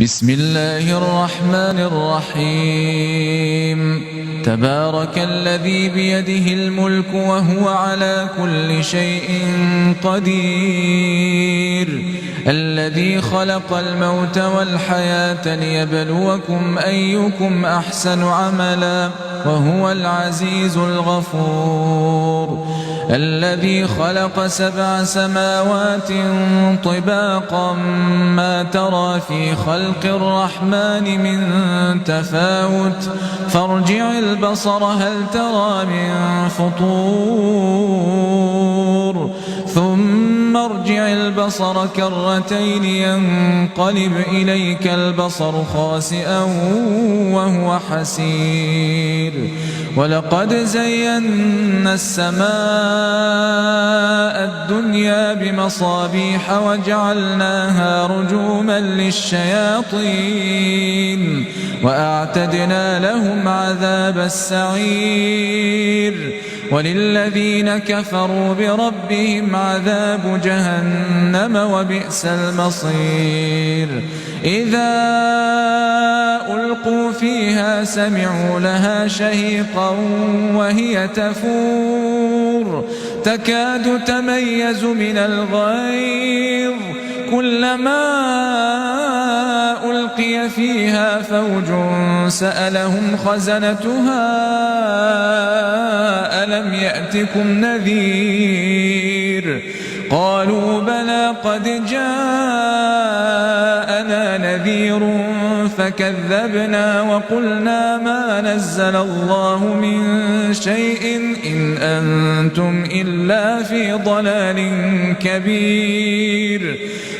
بسم الله الرحمن الرحيم تبارك الذي بيده الملك وهو على كل شيء قدير الذي خلق الموت والحياة ليبلوكم أيكم أحسن عملا وهو العزيز الغفور الذي خلق 7 سماوات طباقا ما ترى في خلق الرحمن من تفاوت فارجع البصر هل ترى من فطور ثم ارجع البصر كرتين ينقلب إليك البصر خاسئا وهو حسير ولقد زينا السماء الدنيا بمصابيح وجعلناها رجوما للشياطين وأعتدنا لهم عذاب السعير وللذين كفروا بربهم عذاب جهنم وبئس المصير إذا ألقوا فيها سمعوا لها شهيقا وهي تفور تكاد تميز من الغيظ كلما ألقي فيها فوج سألهم خزنتها ألم يأتكم نذير قالوا بلى قد جاءنا نذير فكذبنا وقلنا ما نزل الله من شيء إن أنتم إلا في ضلال كبير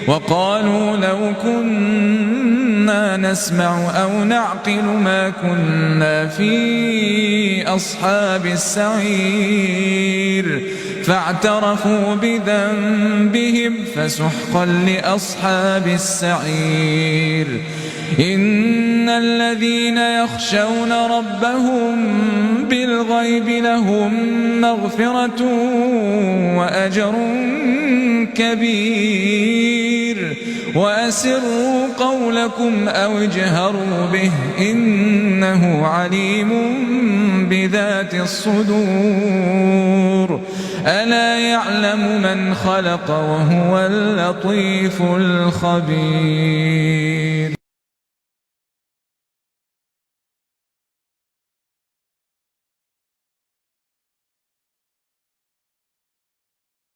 وقالوا لو كنا نسمع أو نعقل ما كنا في أصحاب السعير فاعترفوا بذنبهم فسحقا لأصحاب السعير إن الذين يخشون ربهم بالغيب لهم مغفرة وأجر كبير وأسروا قولكم أو اجهروا به إنه عليم بذات الصدور ألا يعلم من خلق وهو اللطيف الخبير.